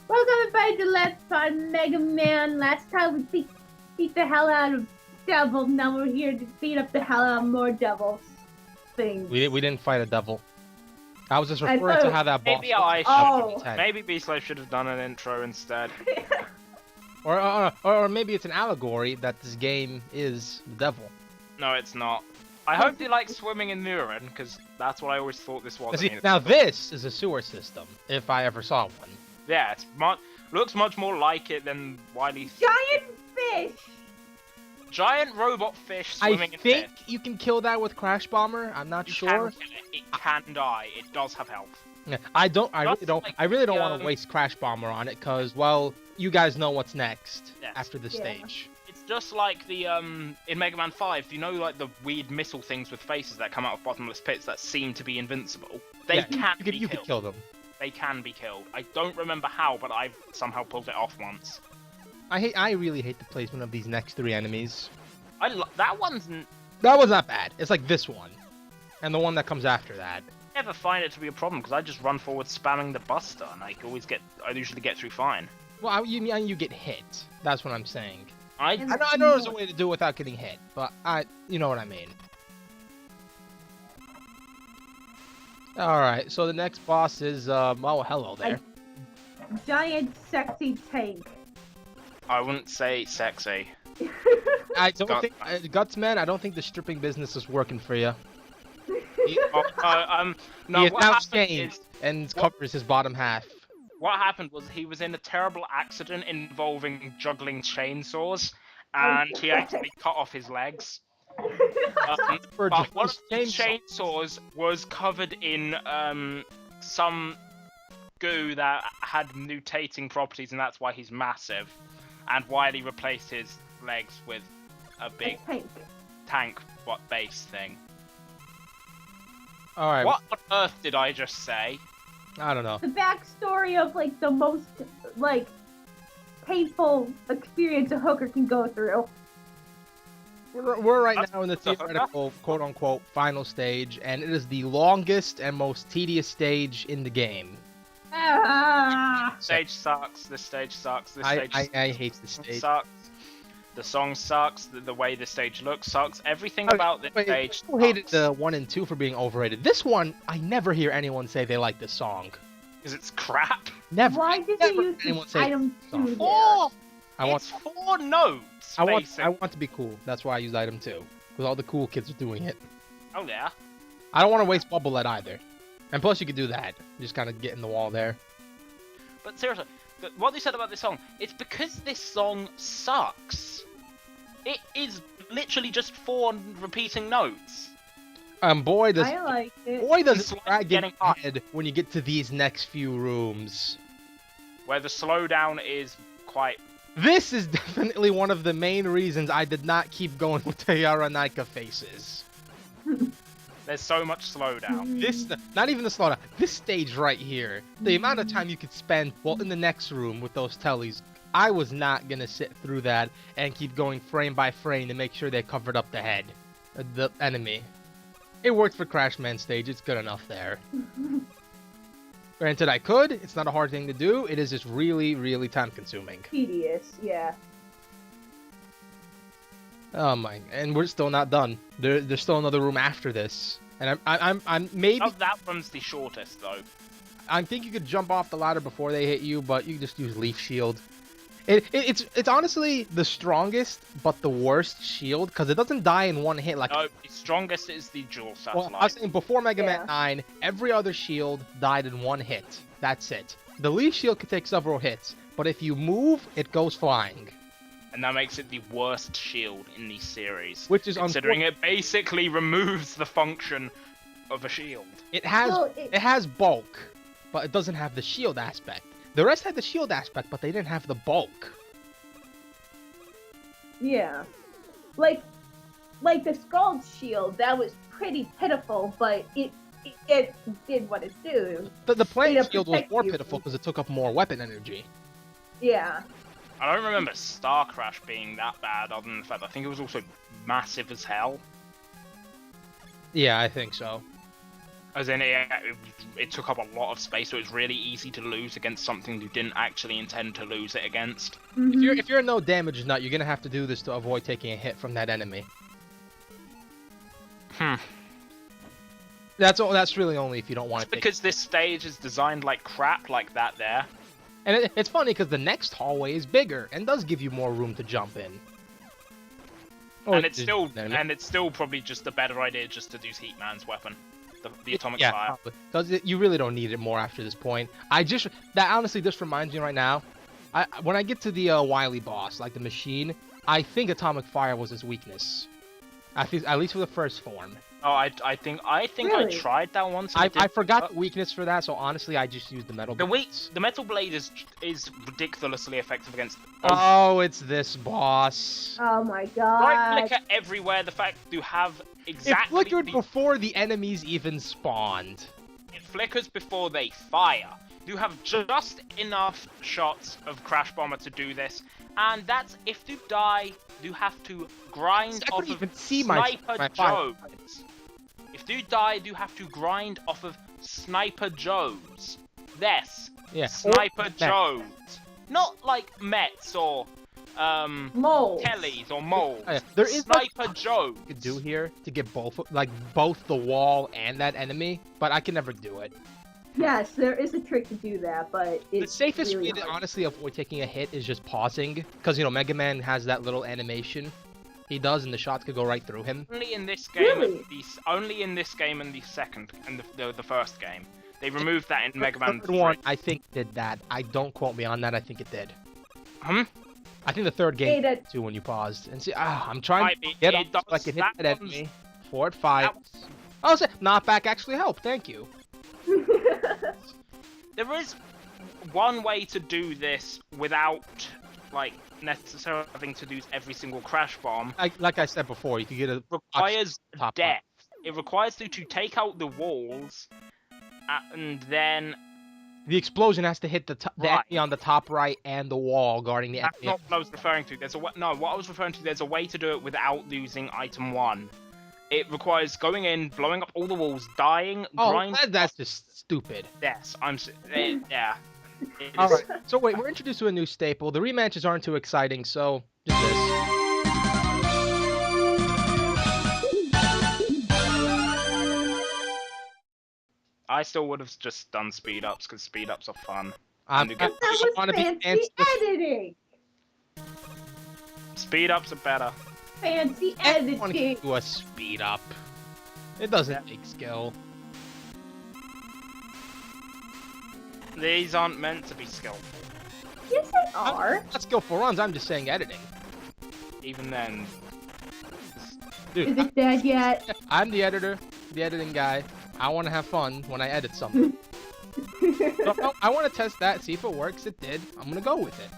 Welcome back to Let's Play Mega Man. Last time we beat the hell out of devils. Now we're here to beat up the hell out of more devils. Things. We didn't fight a devil. I was just I referring to thought- how that boss. Maybe I Oh. should. Maybe Beastlife should have done an intro instead. Or maybe it's an allegory that this game is the devil. No, it's not. I hope you like swimming in urine, because that's what I always thought this was. See, now this is a sewer system, if I ever saw one. Yeah, it's looks much more like it than Wily's Giant fish. giant robot fish I swimming in think fish. you can kill that with Crash Bomber. I'm not You sure. can kill it. It can die. It does have health. Yeah, I really That's don't. like I really don't the, want to waste Crash Bomber on it, cause well, you guys know what's next Yes. after this Yeah. stage. It's just like the in Mega Man 5. You know, like the weird missile things with faces that come out of bottomless pits that seem to be invincible. They Yeah, can you be could killed. kill them. They can be killed. I don't remember how, but I've somehow pulled it off once. I really hate the placement of these next three enemies. That one's That was not bad. It's like this one, and the one that comes after that. never find it to be a problem because I just run forward spamming the Buster and I usually get through fine. Well, you get hit. That's what I'm saying. I I know there's a way to do it without getting hit, but you know what I mean. Alright, so the next boss is, oh, hello there. Giant sexy tank. I wouldn't say sexy. I don't Gut- think, Gutsman, I don't think the stripping business is working for you. No, He what is now happened changed is and what- covers his bottom half. what happened was he was in a terrible accident involving juggling chainsaws, and he actually cut off his legs. For But one of just the chainsaw. chainsaws was covered in some goo that had mutating properties, and that's why he's massive. And Wily replaced his legs with a big tank. tank base thing. Alright, What on earth did I just say? I don't know. The backstory of like the most like painful experience a hooker can go through. We're right That's now in the the- theoretical, quote-unquote, final stage, and it is the longest and most tedious stage in the game. Ah. Stage sucks. This stage sucks. This I stage hate this stage. sucks. The song sucks. The way the stage looks sucks. Everything Oh, about this Wait, stage people hated sucks. the 1 and 2 for being overrated. This one, I never hear anyone say they like this song. Because it's crap. Never. Why did never you use anyone this say item song. 2 there? Oh, I want, it's 4 notes. I basically. want to be cool. That's why I used item 2. Because all the cool kids are doing it. Oh yeah. I don't want to waste bubble lead either. And plus, you could do that. Just kind of get in the wall there. But seriously, what they said about this song, it's because this song sucks. It is literally just 4 repeating notes. Boy, does I like it. it It's drag getting in hot. head when you get to these next few rooms. Where the slowdown is quite... This is definitely one of the main reasons I did not keep going with the Yaranaka faces. There's so much slowdown. This, not even the slowdown, this stage right here, the amount of time you could spend, well, in the next room with those tellies, I was not gonna sit through that and keep going frame by frame to make sure they covered up the head of the enemy. It worked for Crash Man stage, it's good enough there. Granted, I could, it's not a hard thing to do, it is just really, really time consuming. Tedious, yeah. Oh my, and we're still not done. There's still another room after this. And I'm maybe, Oh, that one's the shortest though. I think you could jump off the ladder before they hit you, but you can just use Leaf Shield. It's honestly the strongest, but the worst shield, because it doesn't die in one hit. Like, No, the strongest is the dual well, satellite. I was saying before Mega Yeah. Man 9, every other shield died in one hit. That's it. The Leaf Shield could take several hits, but if you move, it goes flying. And that makes it the worst shield in the series. Which is Considering it basically removes the function of a shield. It has So it has bulk, but it doesn't have the shield aspect. The rest had the shield aspect, but they didn't have the bulk. Yeah. Like the Scald Shield, that was pretty pitiful, but it did what it do. The plant Straight up shield was protect more you. pitiful because it took up more weapon energy. Yeah. I don't remember Star Crash being that bad, other than the fact I think it was also massive as hell. Yeah, I think so. As in, it took up a lot of space, so it was really easy to lose against something you didn't actually intend to lose it against. If you're a no damage nut, you're gonna have to do this to avoid taking a hit from that enemy. That's really only if you don't want to. Because this stage is designed like crap, like that there. And it's funny because the next hallway is bigger and does give you more room to jump in. And it's still probably just a better idea just to use Heatman's weapon, the atomic fire. Because you really don't need it more after this point. That honestly just reminds me right now. When I get to the Wily boss, like the machine, I think atomic fire was his weakness. At least for the first form. Oh, I think Really? I tried that once. I forgot the weakness for that, so honestly, I just used the metal. The metal blade is ridiculously effective against. Oh, it's this boss. Oh my Right god. flicker everywhere. The fact you have exactly. It flickered before the enemies even spawned. It flickers before they fire. You have just enough shots of Crash Bomber to do this, and that's if you die, you have to grind I off couldn't of even see my Sniper fire. Joes. If you die, you have to grind off of Sniper Joes. Yes, Yeah. Sniper Or Joes. Not like Mets or Moles. Kellys or Moles. Yeah, there is Sniper Joes. you could do here to get both the wall and that enemy, but I can never do it. Yes, there is a trick to do that, but The it's safest really way to hard. honestly avoid taking a hit is just pausing, because Mega Man has that little animation he does, and the shots could go right through him. Only in this game, Really? only in this game and the second and the first game. They removed that in Mega Man The 3. third one, I think, did that. Don't quote me on that. I think it did. Hmm? I think the third game Hey, did too when you paused. And see, I'm trying Might to be. get It up so I does. can hit That that one's- enemy. 4 at 5. Oh, so knockback actually helped. Thank you. There is one way to do this without, necessarily having to use every single Crash Bomb. Like I said before, you could get a Requires top depth. It requires you to take out the walls, and then... The explosion has to hit the Right. enemy on the top right and the wall guarding the That's enemy. not what I was referring to. What I was referring to, there's a way to do it without losing item 1. It requires going in, blowing up all the walls, dying, grinding... That's just stupid. Yes, yeah. It All is- right. So wait, we're introduced to a new staple. The rematches aren't too exciting, so just this. I still would have just done speed ups because speed ups are fun. I'm you get- I That was wanna be fancy editing. Speed ups are better. Fancy Everyone can editing. do a speed up. It doesn't take skill. These aren't meant to be skillful. Yes, they are. Not skillful runs. I'm just saying editing. Even then, Dude, Is it dead yet? I'm the editor, the editing guy. I want to have fun when I edit something. So, I want to test that, see if it works. It did. I'm gonna go with it.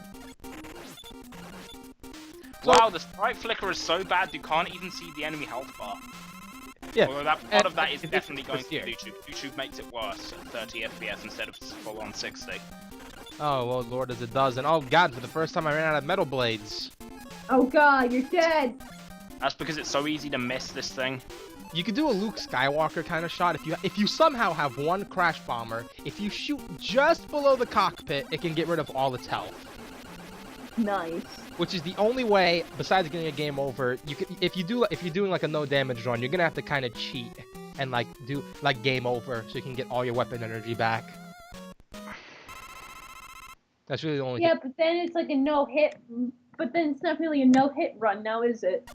So- wow, the sprite flicker is so bad you can't even see the enemy health bar. Yeah. Although that part of that is It's definitely going just to here. YouTube. YouTube makes it worse at 30 FPS instead of full on 60. Oh well, Lord, as it does. And oh God, for the first time, I ran out of metal blades. Oh god, you're dead. That's because it's so easy to miss this thing. You could do a Luke Skywalker kind of shot if you somehow have one crash bomber. If you shoot just below the cockpit, it can get rid of all its health. Nice. Which is the only way, besides getting a game over. You could, if you're doing like a no damage run, you're gonna have to kind of cheat and do game over, so you can get all your weapon energy back. That's really the only. Yeah, but then it's like a no hit. But then it's not really a no hit run now, is it?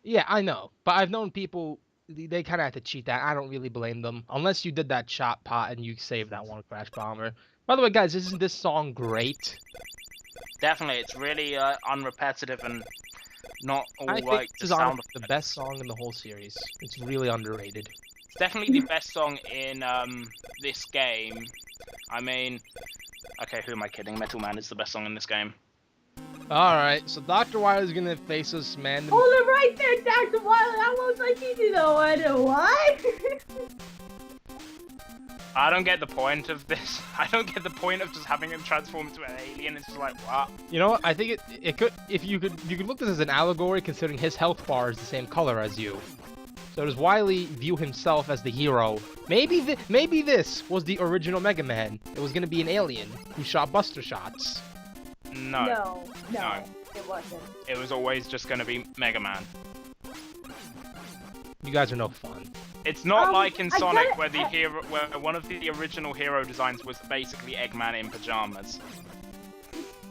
Yeah, I know, but I've known people. They kind of have to cheat that. I don't really blame them, unless you did that shot pot and you saved that one crash bomber. By the way, guys, isn't this song great? Definitely, it's really unrepetitive and not all I like think the this is sound honestly the best song in the whole series. It's really underrated. It's definitely the best song in this game. I mean, okay, who am I kidding? Metal Man is the best song in this game. Alright, so Dr. Wily's gonna face us, man. Hold it right there, Dr. Wiley. I won't let you do the what? I don't get the point of this. I don't get the point of just having him transform into an alien. It's just like, what? You know what? I think it could, if you could look at this as an allegory, considering his health bar is the same color as you. So does Wily view himself as the hero? Maybe this was the original Mega Man. It was gonna be an alien who shot Buster shots. No. No, it wasn't. It was always just going to be Mega Man. You guys are no fun. It's not like in I Sonic gotta- where one of the original hero designs was basically Eggman in pajamas.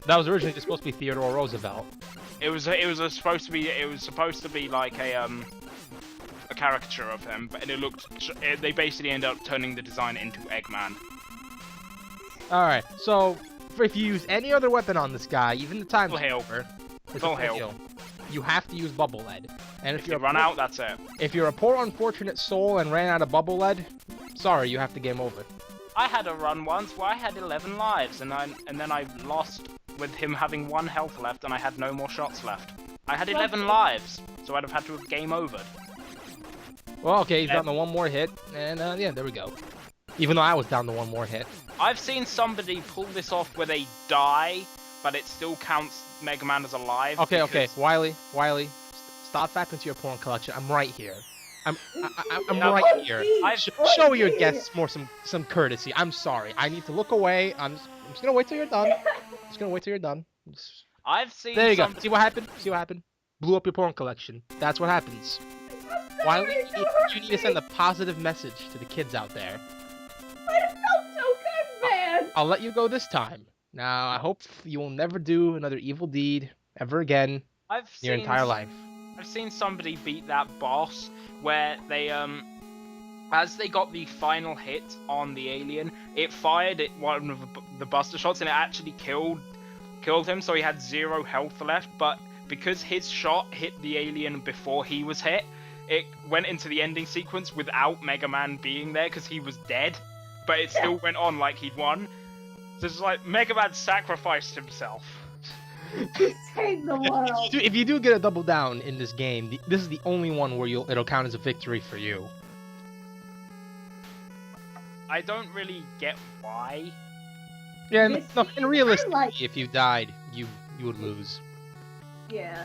That was originally just supposed to be Theodore Roosevelt. It was supposed to be like a caricature of him, but they basically ended up turning the design into Eggman. Alright, so if you use any other weapon on this guy, even the time's Full heal. over, it's Full a full heal. You have to use bubble lead. And If you run out, that's it. If you're a poor unfortunate soul and ran out of bubble lead, sorry, you have to game over. I had a run once where I had 11 lives, and then I lost with him having 1 health left, and I had no more shots left. I had 11 lives, so I'd have had to have game over. Well, okay, he's down to 1 more hit, and yeah, there we go. Even though I was down to 1 more hit. I've seen somebody pull this off where they die, but it still counts Mega Man as alive. Okay, because- Wily, stop fapping to your porn collection. I'm right here. I'm No, right here. I've- Show your guests more some courtesy. I'm sorry. I need to look away. I'm just gonna wait till you're done. I've seen There you go. some- See what happened? Blew up your porn collection. That's what happens. Wily, you need to send a positive message to the kids out there. But it felt so good, man. I'll let you go this time. Now, I hope you will never do another evil deed ever again in your entire life. I've seen somebody beat that boss where they as they got the final hit on the alien, it fired at one of the Buster shots and it actually killed him, so he had 0 health left, but because his shot hit the alien before he was hit, it went into the ending sequence without Mega Man being there because he was dead, but it still went on like he'd won. So it's like Mega Man sacrificed himself. To save the world. If you do get a double down in this game, this is the only one where it'll count as a victory for you. I don't really get why. Yeah, This no, game, and I realistically, like- if you died, you would lose. Yeah.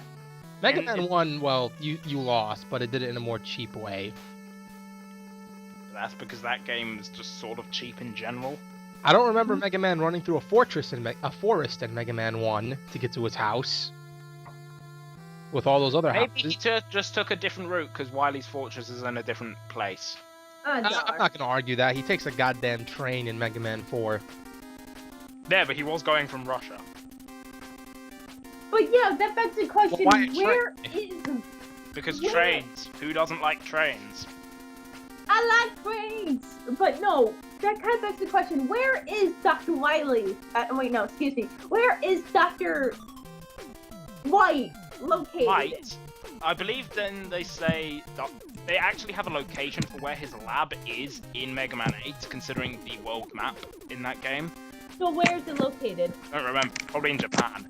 Mega And Man it- 1, well, you lost, but it did it in a more cheap way. That's because that game is just sort of cheap in general. I don't remember Mega Man running through a forest in Mega Man 1 to get to his house. With all those other Maybe he houses. just took a different route because Wily's Fortress is in a different place. I'm not going to argue that. He takes a goddamn train in Mega Man 4. Yeah, but he was going from Russia. But yeah, that begs the question, why a where train? is... Because Yeah. trains. Who doesn't like trains? I like trains! But no, that kind of begs the question, where is Dr. Wily? Wait, no, excuse me. Where is Dr. White located? Right. I believe then they say that they actually have a location for where his lab is in Mega Man 8, considering the world map in that game. So where is it located? I don't remember. Probably in Japan.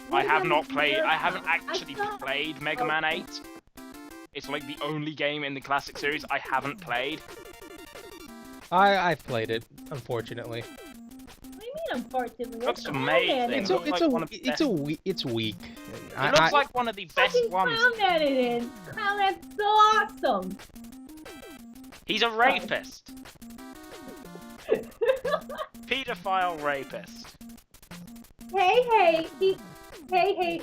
I What have about not played. where- I haven't actually thought- played Mega Man 8. It's like the only game in the classic series I haven't played. I've played it, unfortunately. What do you mean, unfortunately? Looks It's amazing. It's looks like one of the It's weak. It looks like one of the best fucking ones. Clown it in. Clown that's so awesome. He's a rapist. Pedophile rapist. Hey,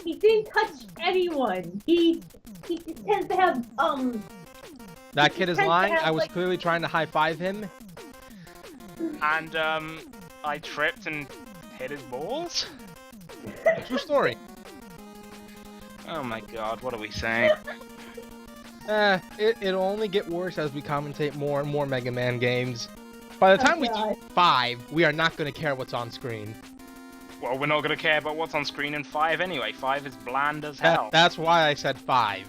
he didn't touch anyone. He just tends to have, That kid is Tends to lying. have, I was like- clearly trying to high-five him. And I tripped and hit his balls. True story. Oh my god, what are we saying? It'll only get worse as we commentate more and more Mega Man games. By the Oh, time we God. do 5, we are not going to care what's on screen. Well, we're not gonna care about what's on screen in 5 anyway. 5 is bland as hell. That's why I said 5.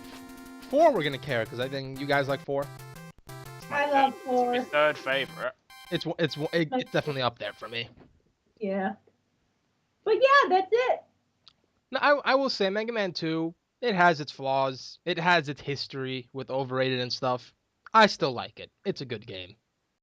4 we're going to care, because I think you guys like 4. It's my I love third- 4. It's my third favorite. It's definitely up there for me. Yeah. But yeah, that's it. No, I will say Mega Man 2, it has its flaws. It has its history with overrated and stuff. I still like it. It's a good game.